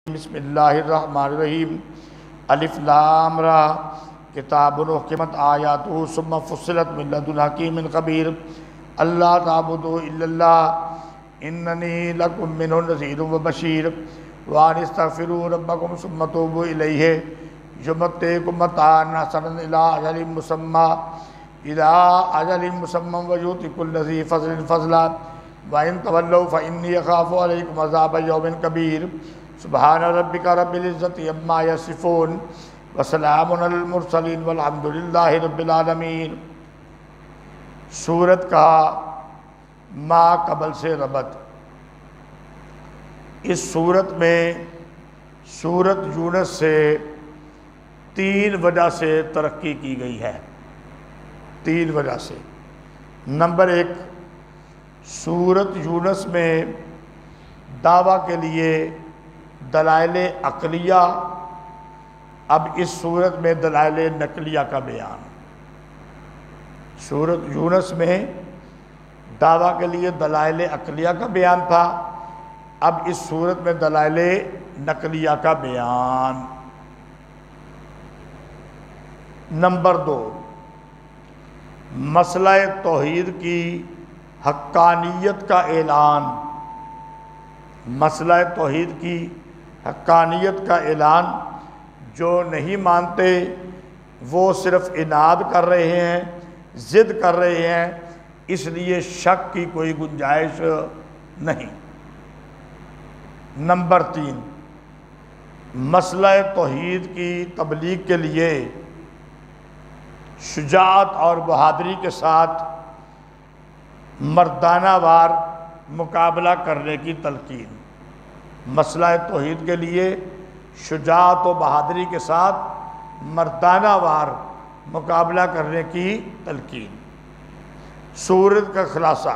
بسم اللہ الرحمن الرحیم الف لام را کتاب احکمت آیاتہ ثم فصلت من لدن حکیم خبیر اللہ تعبدوا الا اللہ اننی لکم منہ نذیر و بشیر وان استغفروا ربکم ثم توبوا الیہ یمتعکم متاعا حسنا الی اجل مسمى ویؤتی کل ذی فضل فضلا وان تولوا فانی اخاف علیکم عذاب یوم کبیر سبحان ربک رب العزت عما یصفون وسلام علی المرسلین والحمد للہ رب العالمین۔ سورت کا ما قبل سے ربط۔ اس سورت میں سورت یونس سے 3 وجہ سے ترقی کی گئی ہے، 3 وجہ سے۔ نمبر 1، سورت یونس میں دعویٰ کے لیے دلائل عقلیہ، اب اس صورت میں دلائل نقلیہ کا بیان۔ سورت یونس میں دعویٰ کے لیے دلائل عقلیہ کا بیان تھا، اب اس صورت میں دلائل نقلیہ کا بیان۔ نمبر 2، مسئلہ توحید کی حقانیت کا اعلان۔ مسئلہ توحید کی حقانیت کا اعلان۔ جو نہیں مانتے وہ صرف عناد کر رہے ہیں، ضد کر رہے ہیں، اس لیے شک کی کوئی گنجائش نہیں۔ نمبر 3، مسئلہ توحید کی تبلیغ کے لیے شجاعت اور بہادری کے ساتھ مردانہ وار مقابلہ کرنے کی تلقین۔ مسئلہ توحید کے لیے شجاعت و بہادری کے ساتھ مردانہ وار مقابلہ کرنے کی تلقین۔ سورت کا خلاصہ۔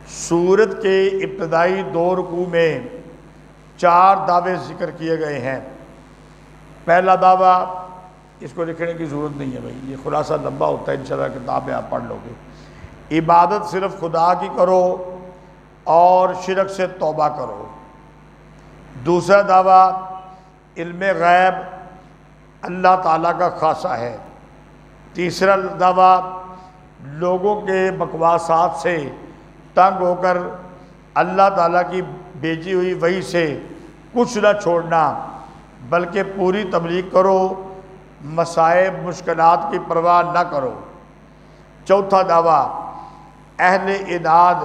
سورت کے ابتدائی 2 رکوع میں 4 دعوے ذکر کیے گئے ہیں۔ پہلا دعویٰ، اس کو لکھنے کی ضرورت نہیں ہے بھائی، یہ خلاصہ لمبا ہوتا ہے، انشاءاللہ کتاب میں آپ پڑھ لو گے۔ عبادت صرف خدا کی کرو اور شرک سے توبہ کرو۔ دوسرا دعویٰ، علم غیب اللہ تعالیٰ کا خاصہ ہے۔ تیسرا دعویٰ، لوگوں کے بکواسات سے تنگ ہو کر اللہ تعالیٰ کی بھیجی ہوئی وحی سے کچھ نہ چھوڑنا بلکہ پوری تبلیغ کرو، مصائب مشکلات کی پرواہ نہ کرو۔ چوتھا دعویٰ، اہل عناد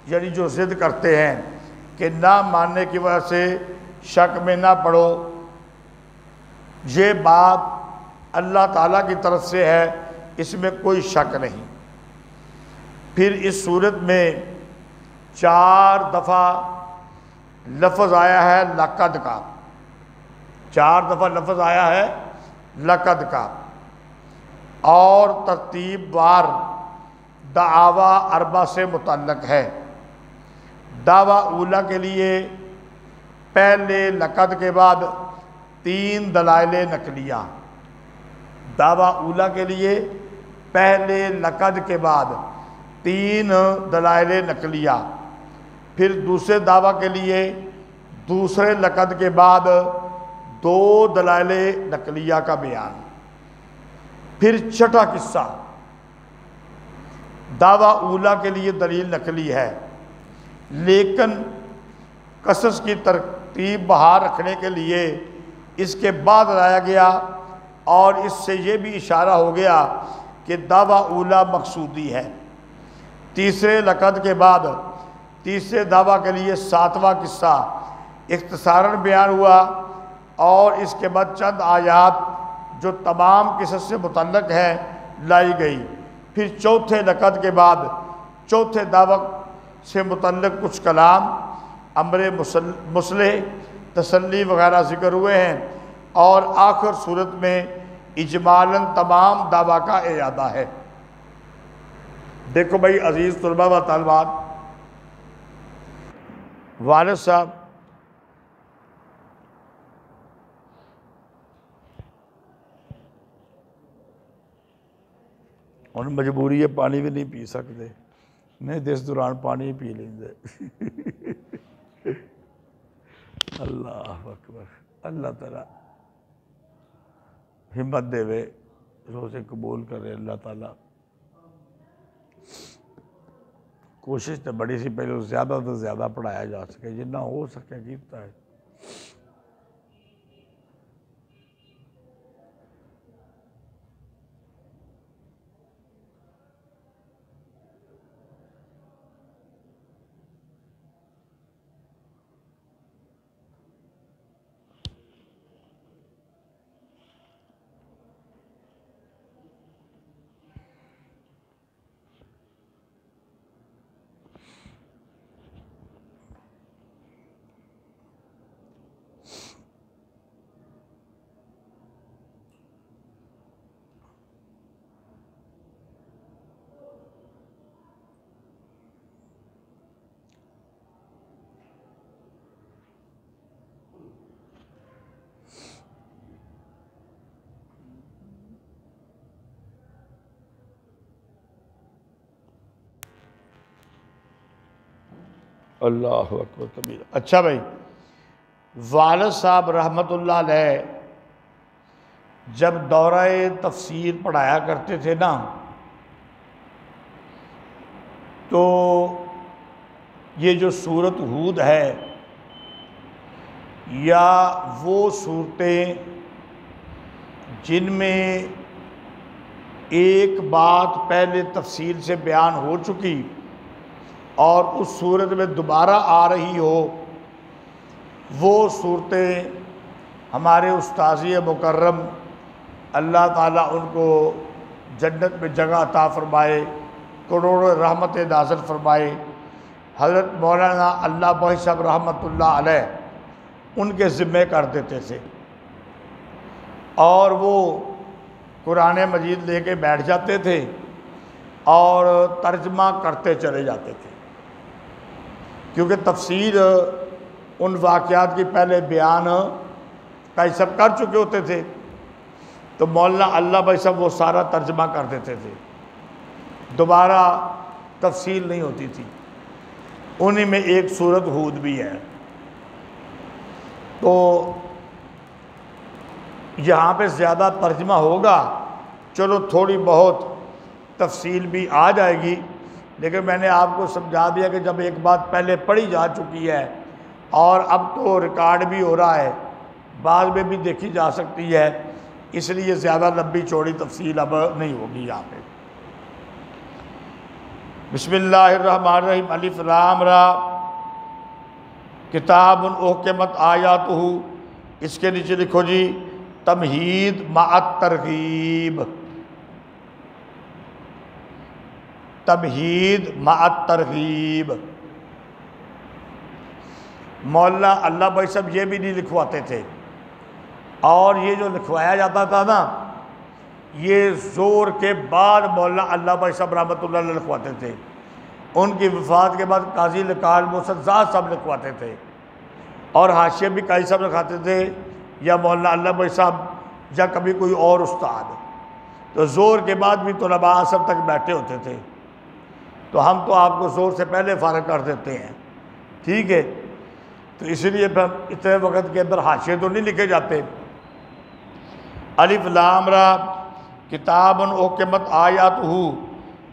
یعنی جو ضد کرتے ہیں کہ نہ ماننے کی وجہ سے شک میں نہ پڑو، یہ بات اللہ تعالیٰ کی طرف سے ہے، اس میں کوئی شک نہیں۔ پھر اس صورت میں 4 دفعہ لفظ آیا ہے لقد کا، 4 دفعہ لفظ آیا ہے لقد کا، اور ترتیب وار دعویٰ 4 سے متعلق ہے۔ دعویٰ اولا کے لیے پہلے لقد کے بعد 3 دلائل نقلیہ۔ دعویٰ اولا کے لیے پہلے لقد کے بعد 3 دلائل نقلیہ۔ پھر دوسرے دعویٰ کے لیے دوسرے لقد کے بعد 2 دلائل نقلیہ کا بیان۔ پھر چھٹا قصہ، دعویٰ اولا کے لیے دلیل نقلی ہے، لیکن قصص کی ترتیب بحال رکھنے کے لیے اس کے بعد لایا گیا، اور اس سے یہ بھی اشارہ ہو گیا کہ دعویٰ اولا مقصودی ہے۔ تیسرے لقد کے بعد تیسرے دعویٰ کے لیے 7واں قصہ اختصاراً بیان ہوا، اور اس کے بعد چند آیات جو تمام قصص سے متعلق ہیں لائی گئی۔ پھر چوتھے لقد کے بعد چوتھے دعویٰ سے متعلق کچھ کلام، امر مصلح، تسلی وغیرہ ذکر ہوئے ہیں، اور آخر صورت میں اجمالاً تمام دعویٰ کا اعادہ ہے۔ دیکھو بھائی عزیز طلباء و طالبات، والد صاحب اور مجبوری ہے پانی بھی نہیں پی سکتے، نہیں تو اس دوران پانی پی لیں گے۔ اللہ اکبر. اللہ تعالیٰ ہمت دے وے روزے قبول کرے. اللہ تعالیٰ کوشش تو بڑی سی پہلے زیادہ تو زیادہ پڑھایا جا سکے جتنا ہو سکے کیتا ہے. اللہ اکبر کبیر. اچھا بھائی، والد صاحب رحمۃ اللہ علیہ جب دورہ تفسیر پڑھایا کرتے تھے نا تو یہ جو سورۃ ہود ہے یا وہ صورتیں جن میں ایک بات پہلے تفصیل سے بیان ہو چکی اور اس صورت میں دوبارہ آ رہی ہو، وہ صورتیں ہمارے استاذی مکرم اللہ تعالیٰ ان کو جنت میں جگہ عطا فرمائے، کروڑوں رحمت نازل فرمائے، حضرت مولانا اللہ بخش صاحب رحمۃ اللہ علیہ ان کے ذمے کر دیتے تھے اور وہ قرآن مجید لے کے بیٹھ جاتے تھے اور ترجمہ کرتے چلے جاتے تھے، کیونکہ تفسیر ان واقعات کی پہلے بیان کا یہ سب کر چکے ہوتے تھے، تو مولانا اللہ بھائی صاحب وہ سارا ترجمہ کر دیتے تھے، دوبارہ تفصیل نہیں ہوتی تھی. انہی میں ایک سورۃ ہود بھی ہے. تو یہاں پہ زیادہ ترجمہ ہوگا، چلو تھوڑی بہت تفصیل بھی آ جائے گی، لیکن میں نے آپ کو سمجھا دیا کہ جب ایک بات پہلے پڑھی جا چکی ہے اور اب تو ریکارڈ بھی ہو رہا ہے، بعد میں بھی دیکھی جا سکتی ہے، اس لیے زیادہ لمبی چوڑی تفصیل اب نہیں ہوگی یہاں پہ. بسم اللہ الرحمن الرحیم. الف لام را کتاب احکمت آیاتہ. اس کے نیچے لکھو جی تمہید مع الترغیب. تمہید مع الترغیب. مولانا اللہ بھائی صاحب یہ بھی نہیں لکھواتے تھے، اور یہ جو لکھوایا جاتا تھا نا یہ زور کے بعد مولانا اللہ بھائی صاحب رحمۃ اللہ علیہ لکھواتے تھے. ان کی وفات کے بعد قاضی لقال موسزاد صاحب لکھواتے تھے، اور حاشیہ بھی قاضی صاحب لکھواتے تھے یا مولانا اللہ بھائی صاحب یا کبھی کوئی اور استاد. تو زور کے بعد بھی طلباء عصر تک بیٹھے ہوتے تھے، تو ہم تو آپ کو زور سے پہلے فارغ کر دیتے ہیں، ٹھیک ہے. تو اس لیے پھر اتنے وقت کے اندر حاشیے تو نہیں لکھے جاتے. الف لام را کتاب احکمت آیاتہ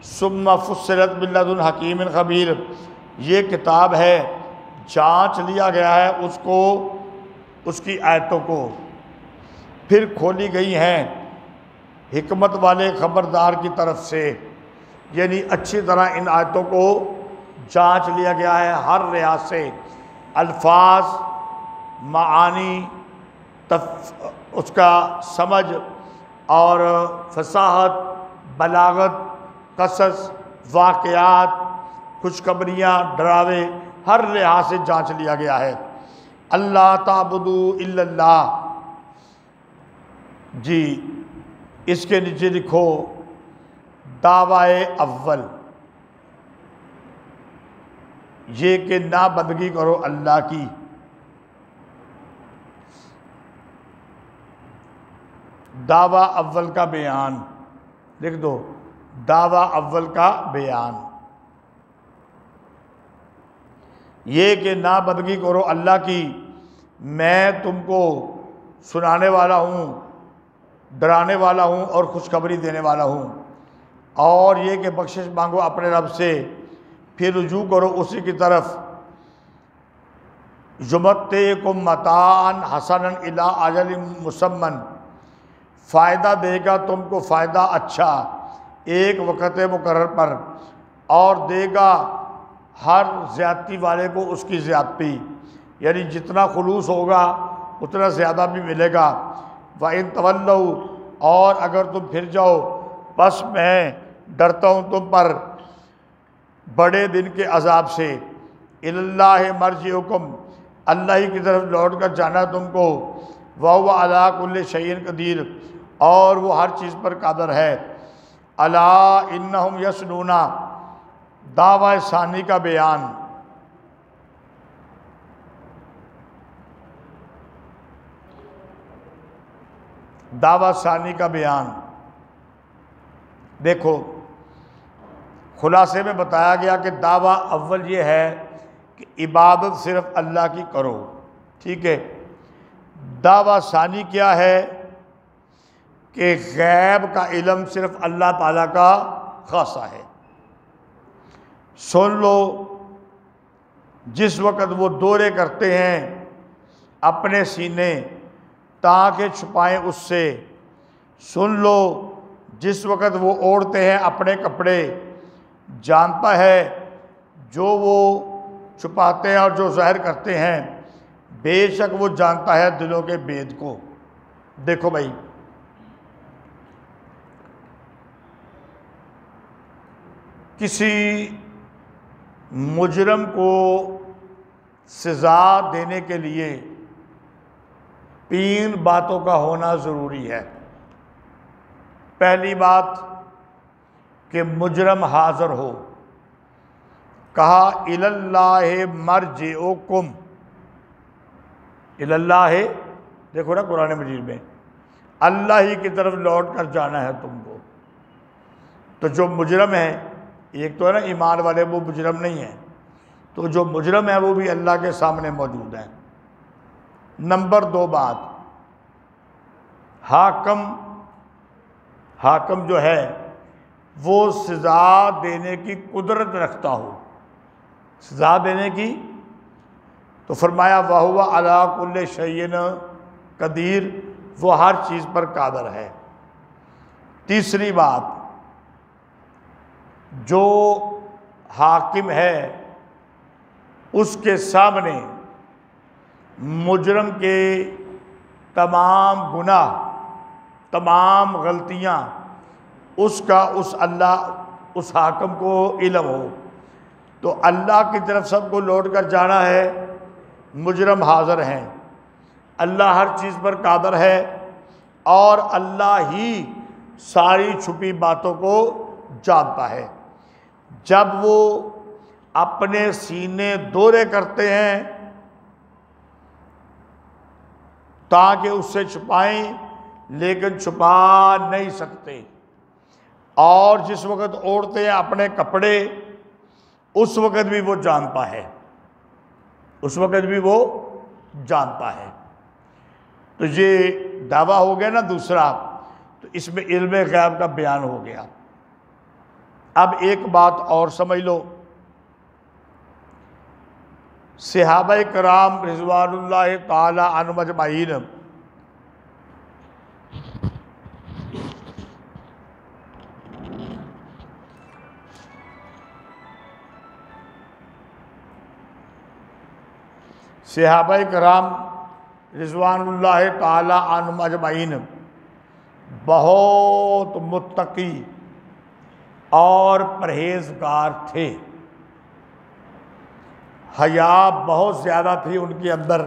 ثم فصلت من لدن حکیم خبیر. یہ کتاب ہے، جانچ لیا گیا ہے اس کو، اس کی آیتوں کو، پھر کھولی گئی ہیں حکمت والے خبردار کی طرف سے. یعنی اچھی طرح ان آیتوں کو جانچ لیا گیا ہے ہر لحاظ سے، الفاظ، معانی، اس کا سمجھ اور فصاحت، بلاغت، قصص، واقعات، خوشخبریاں، ڈراوے، ہر لحاظ سے جانچ لیا گیا ہے. اللہ تعبدوا الا اللہ. جی اس کے نیچے لکھو دعوی اول، یہ کہ نہ بندگی کرو اللہ کی. دعویٰ اول کا بیان لکھ دو، دعویٰ اول کا بیان یہ کہ نہ بندگی کرو اللہ کی میں تم کو سنانے والا ہوں، ڈرانے والا ہوں اور خوشخبری دینے والا ہوں، اور یہ کہ بخشش مانگو اپنے رب سے، پھر رجوع کرو اسی کی طرف۔ یمتعکم متاعا حسنا الی اجل مسمى، فائدہ دے گا تم کو فائدہ اچھا ایک وقت مقرر پر، اور دے گا ہر زیادتی والے کو اس کی زیادتی، یعنی جتنا خلوص ہوگا اتنا زیادہ بھی ملے گا۔ وَإِن تَوَلَّوْا، اور اگر تم پھر جاؤ، بس میں ڈرتا ہوں تم پر بڑے دن کے عذاب سے۔ إِلَى اللَّهِ مَرْجِعُكُمْ، اللہ ہی کی طرف لوٹ کر جانا تم کو۔ وَهُوَ عَلَىٰ كُلِّ شَيْءٍ قدیر، اور وہ ہر چیز پر قادر ہے۔ أَلَا إِنَّهُمْ يَصْنُونَ، دعویٰ ثانی کا بیان۔ دعویٰ ثانی کا بیان دیکھو، خلاصے میں بتایا گیا کہ دعویٰ اول یہ ہے کہ عبادت صرف اللہ کی کرو، ٹھیک ہے۔ دعویٰ ثانی کیا ہے کہ غیب کا علم صرف اللہ تعالیٰ کا خاصہ ہے۔ سن لو، جس وقت وہ دورے کرتے ہیں اپنے سینے تاکہ چھپائیں اس سے، سن لو جس وقت وہ اوڑھتے ہیں اپنے کپڑے، جانتا ہے جو وہ چھپاتے ہیں اور جو ظاہر کرتے ہیں، بے شک وہ جانتا ہے دلوں کے بید کو۔ دیکھو بھائی، کسی مجرم کو سزا دینے کے لیے 3 باتوں کا ہونا ضروری ہے۔ پہلی بات کہ مجرم حاضر ہو، کہا الی اللہ مرجعکم، الی اللہ، دیکھو نا قرآن مجید میں اللہ ہی کی طرف لوٹ کر جانا ہے تم کو۔ تو جو مجرم ہے، ایک تو ہے نا ایمان والے، وہ مجرم نہیں ہیں، تو جو مجرم ہے وہ بھی اللہ کے سامنے موجود ہیں۔ نمبر 2 بات، حاکم جو ہے وہ سزا دینے کی قدرت رکھتا ہو، سزا دینے کی، تو فرمایا وَهُوَ عَلَىٰ كُلِّ شَيْءٍ قدیر، وہ ہر چیز پر قادر ہے۔ تیسری بات، جو حاکم ہے اس کے سامنے مجرم کے تمام گناہ، تمام غلطیاں، اس کا اس حاکم کو علم ہو، تو اللہ کی طرف سب کو لوٹ کر جانا ہے۔ مجرم حاضر ہیں، اللہ ہر چیز پر قادر ہے، اور اللہ ہی ساری چھپی باتوں کو جانتا ہے۔ جب وہ اپنے سینے دورے کرتے ہیں تاکہ اس سے چھپائیں، لیکن چھپا نہیں سکتے، اور جس وقت اوڑھتے ہیں اپنے کپڑے، اس وقت بھی وہ جانتا ہے، اس وقت بھی وہ جانتا ہے۔ تو یہ دعویٰ ہو گیا نا دوسرا، تو اس میں علم غیب کا بیان ہو گیا۔ اب ایک بات اور سمجھ لو، صحابہ کرام رضوان اللہ تعالی عنہم اجمعین صحابہ کرام رضوان اللہ تعالی عنہم اجمعین بہت متقی اور پرہیزگار تھے، حیا بہت زیادہ تھی ان کے اندر۔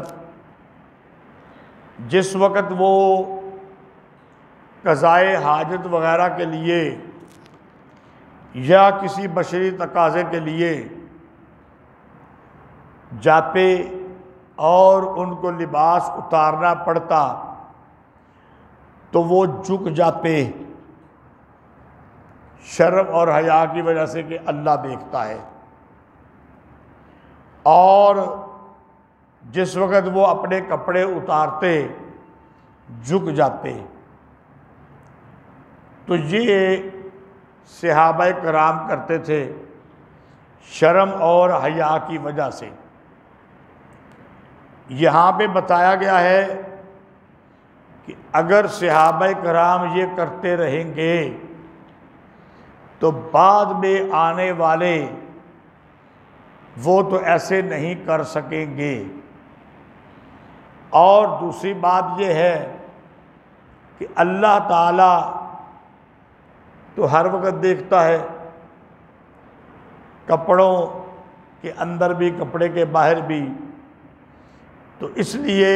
جس وقت وہ قضائے حاجت وغیرہ کے لیے یا کسی بشری تقاضے کے لیے جاتے اور ان کو لباس اتارنا پڑتا تو وہ جھک جاتے، شرم اور حیا کی وجہ سے کہ اللہ دیکھتا ہے۔ اور جس وقت وہ اپنے کپڑے اتارتے جھک جاتے۔ تو یہ صحابہ کرام کرتے تھے شرم اور حیا کی وجہ سے۔ یہاں پہ بتایا گیا ہے کہ اگر صحابہ کرام یہ کرتے رہیں گے تو بعد میں آنے والے وہ تو ایسے نہیں کر سکیں گے۔ اور دوسری بات یہ ہے کہ اللہ تعالیٰ تو ہر وقت دیکھتا ہے، کپڑوں کے اندر بھی کپڑے کے باہر بھی، تو اس لیے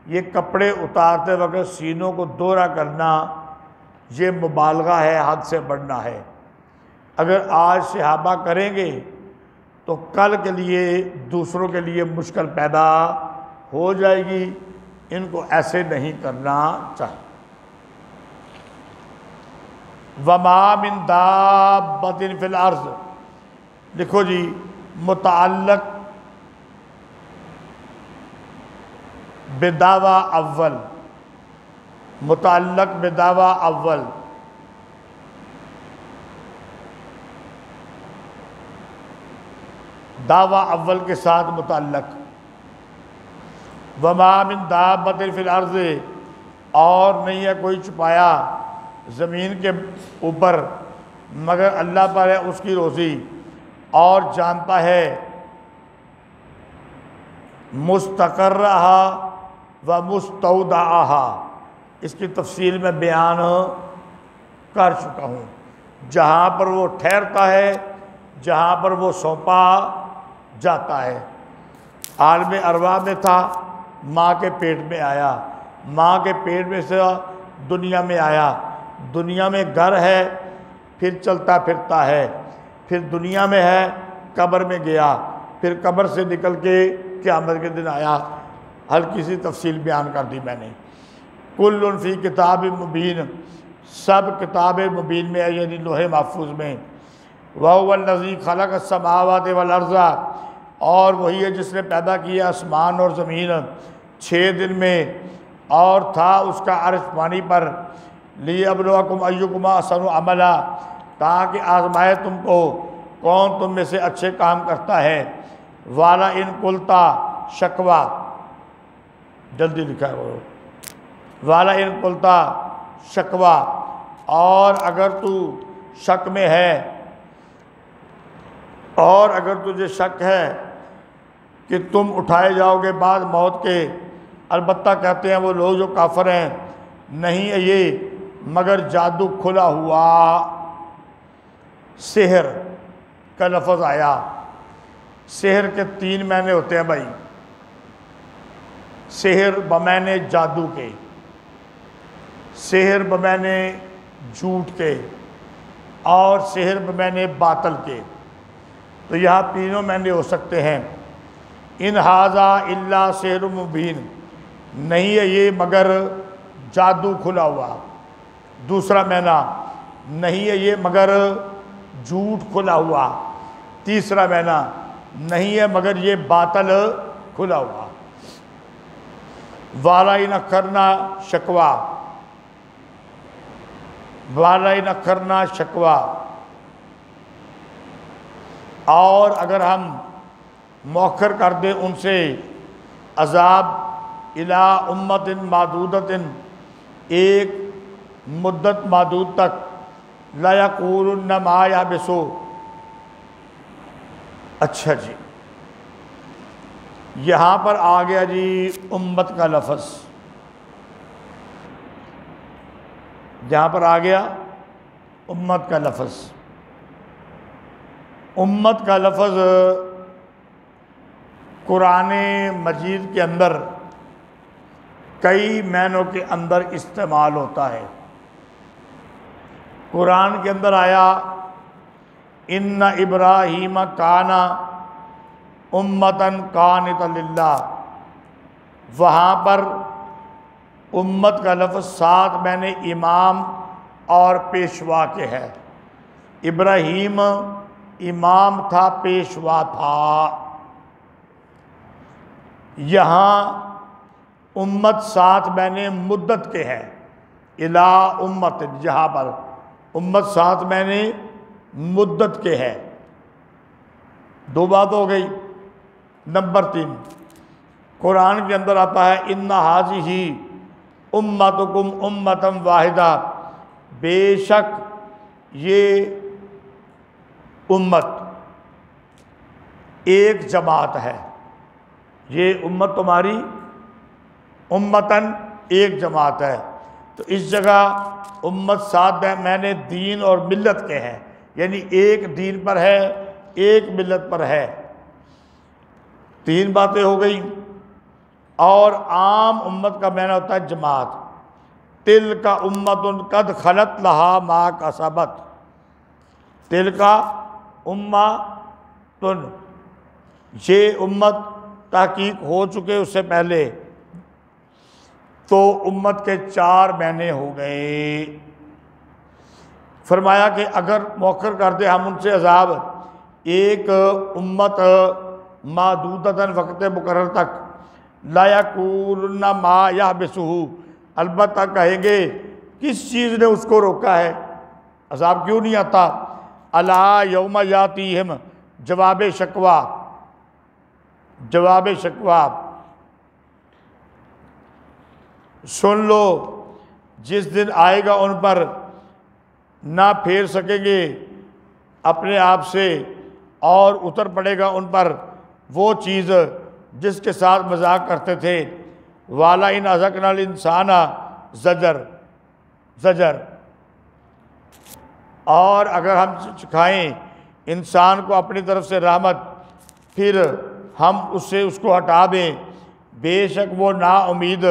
یہ کپڑے اتارتے وقت سینوں کو دورہ کرنا یہ مبالغہ ہے، حد سے بڑھنا ہے۔ اگر آج صحابہ کریں گے تو کل کے لیے دوسروں کے لیے مشکل پیدا ہو جائے گی، ان کو ایسے نہیں کرنا چاہیے۔ وَمَا مِن دَابَّةٍ فِي الْأَرْضِ، لکھو جی متعلق بدعویٰ اول، متعلق بدعویٰ اول، دعویٰ اول کے ساتھ متعلق۔ وَمَا مِن دَابَّةٍ فِي الْأَرْضِ، اور نہیں ہے کوئی چھپایا زمین کے اوپر مگر اللہ پر ہے اس کی روزی، اور جانتا ہے مستقرہا و مستودعہا، اس کی تفصیل میں بیان کر چکا ہوں۔ جہاں پر وہ ٹھہرتا ہے، جہاں پر وہ سونپا جاتا ہے۔ عالم ارواح میں تھا، ماں کے پیٹ میں آیا، ماں کے پیٹ میں سے دنیا میں آیا، دنیا میں گھر ہے، پھر چلتا پھرتا ہے، پھر دنیا میں ہے، قبر میں گیا، پھر قبر سے نکل کے قیامت کے دن آیا۔ ہلکی سی تفصیل بیان کر دی میں نے۔ کل فی کتاب مبین، سب کتاب مبین میں ہے، یعنی لوح محفوظ میں۔ وَهُوَ الَّذِي خَلَقَ السَّمَاوَاتِ وَالْأَرْضَ، اور وہی ہے جس نے پیدا کیا آسمان اور زمین 6 دن میں، اور تھا اس کا عرش پانی پر۔ لِيَبْلُوَكُمْ أَيُّكُمْ أَحْسَنُ عَمَلًا، تاکہ آزمائے تم کو کون تم میں سے اچھے کام کرتا ہے۔ والا ان قلتا شکوا، جلدی لکھا ہے وہ، والا ان قلتا شکوا، اور اگر تو شک میں ہے، اور اگر تجھے شک ہے کہ تم اٹھائے جاؤ گے بعد موت کے، البتہ کہتے ہیں وہ لوگ جو کافر ہیں، نہیں ہے یہ مگر جادو کھلا ہوا۔ سحر کا لفظ آیا، سحر کے 3 معنی ہوتے ہیں بھائی۔ سحر بمعنی جادو کے، سحر بمعنی جھوٹ کے، اور سحر بمعنی باطل کے۔ تو یہاں تینوں معنی ہو سکتے ہیں۔ ان ھذا الا سحر مبین، نہیں ہے یہ مگر جادو کھلا ہوا۔ دوسرا معنی، نہیں ہے یہ مگر جھوٹ کھلا ہوا۔ تیسرا معنی، نہیں ہے مگر یہ باطل کھلا ہوا۔ والَئِنْ أَخَّرْنَا شَکوا، والَئِنْ أَخَّرْنَا شَکوا، اور اگر ہم مؤخر کر دیں ان سے عذاب اِلیٰ اُمَّةٍ مَعْدُودَةٍ، ایک مدت محدود تک، لَيَقُولُنَّ مَا يَحْبِسُ۔ اچھا جی، یہاں پر آ گیا جی امت کا لفظ، جہاں پر آ گیا امت کا لفظ۔ امت کا لفظ قرآن مجید کے اندر کئی معنوں کے اندر استعمال ہوتا ہے۔ قرآن کے اندر آیا ان ابراہیم کان امتاً قانتا للہ، وہاں پر امت کا لفظ 7 معنی امام اور پیشوا کے ہے۔ ابراہیم امام تھا، پیشوا تھا۔ یہاں امت 7 معنی مدت کے ہیں، الا امت، جہاں پر امت 7 معنی مدت کے ہیں۔ 2 بات ہو گئی۔ نمبر 3، قرآن کے اندر آتا ہے ان ھذہ امتکم امۃ واحدہ، بے شک یہ امت ایک جماعت ہے، یہ امت تمہاری امتن ایک جماعت ہے۔ تو اس جگہ امت 7 معنی دین اور ملت کے ہیں، یعنی ایک دین پر ہے، ایک ملت پر ہے۔ 3 باتیں ہو گئی۔ اور عام امت کا معنی ہوتا ہے جماعت۔ تلک امۃ قد خلت لہا ما کسبت، تلک امۃ، یہ امت تحقیق ہو چکے اس سے پہلے۔ تو امت کے 4 معنی ہو گئے۔ فرمایا کہ اگر مؤخر کر دے ہم ان سے عذاب ایک امت معدودتاً وقت مقرر تک، لا یقولن ما یحبسہ، البتہ کہیں گے کس چیز نے اس کو روکا ہے، عذاب کیوں نہیں آتا۔ الا یوم یاتیہم، جواب شکوہ، جواب شکوہ، سن لو جس دن آئے گا ان پر نہ پھیر سکیں گے اپنے آپ سے، اور اتر پڑے گا ان پر وہ چیز جس کے ساتھ مذاق کرتے تھے۔ والا ان اذقنا الانسان زجر، زجر، اور اگر ہم چکھائیں انسان کو اپنی طرف سے رحمت، پھر ہم اس کو ہٹا دیں، بے شک وہ نا امید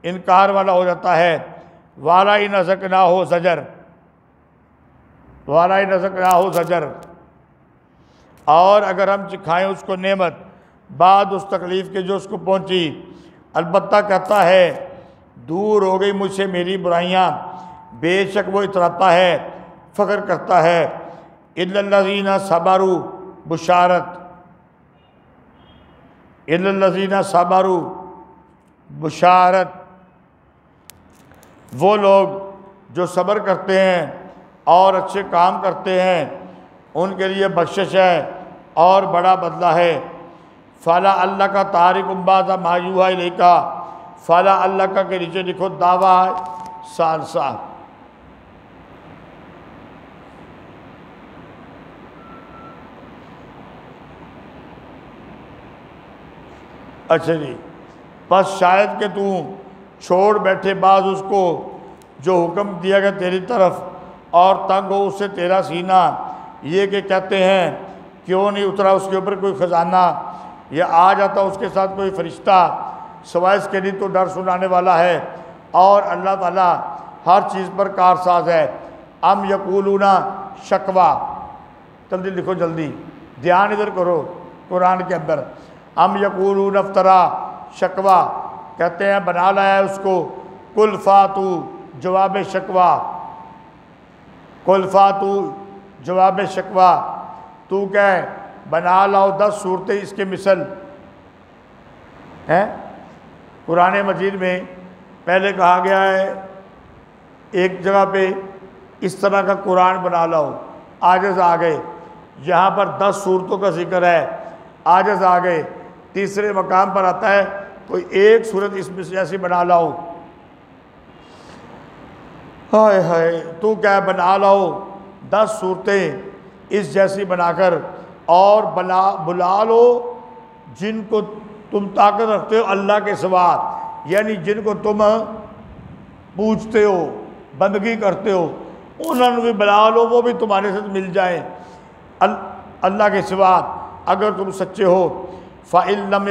انکار والا ہو جاتا ہے۔ والا ان اذقناہ زجر، والا ان اذقناہ زجر، اور اگر ہم چکھائیں اس کو نعمت بعد اس تکلیف کے جو اس کو پہنچی، البتہ کہتا ہے دور ہو گئی مجھ سے میری برائیاں، بے شک وہ اتراتا ہے، فخر کرتا ہے۔ الا الذین صبروا، بشارت، الا الذین صبروا، بشارت، وہ لوگ جو صبر کرتے ہیں اور اچھے کام کرتے ہیں ان کے لیے بخشش ہے اور بڑا بدلہ ہے۔ فلا اللہ کا تارک بعض ما یوحی الیک، فلا اللہ کا کے نیچے لکھو دعویٰ ثالثہ۔ اچھا جی، بس شاید کہ تو چھوڑ بیٹھے بعض اس کو جو حکم دیا گیا تیری طرف، اور تنگ ہو اس سے تیرا سینہ، یہ کہ کہتے ہیں کیوں نہیں اترا اس کے اوپر کوئی خزانہ، یا آ جاتا اس کے ساتھ کوئی فرشتہ، سوائے اس کے لیے تو ڈر سنانے والا ہے، اور اللہ تعالیٰ ہر چیز پر کارساز ہے۔ ام یقولون شکوہ، جلدی لکھو جلدی، دھیان ادھر کرو قرآن کے اندر۔ ام یقولون افطرا، شکوہ، کہتے ہیں بنا لایا ہے اس کو۔ قل فاتو، جواب شکوہ، قل فاتو، جواب شکوہ، تو کہے بنا لاؤ 10 صورتیں اس کے مثل ہیں۔ قرآن مجید میں پہلے کہا گیا ہے ایک جگہ پہ اس طرح کا قرآن بنا لاؤ، عاجز آ گئے، یہاں پر 10 صورتوں کا ذکر ہے، عاجز آ گئے۔ تیسرے مقام پر آتا ہے کوئی ایک صورت اس میں سے ایسی بنا لاؤ، ہائے ہائے، تو کیا بنا لاؤ 10 صورتیں اس جیسی بنا کر، اور بلا لو جن کو تم طاقت رکھتے ہو اللہ کے سوا، یعنی جن کو تم پوجتے ہو، بندگی کرتے ہو، انہوں نے بھی بلا لو، وہ بھی تمہارے ساتھ مل جائیں اللہ کے سوا، اگر تم سچے ہو۔ فَإِن لَمْ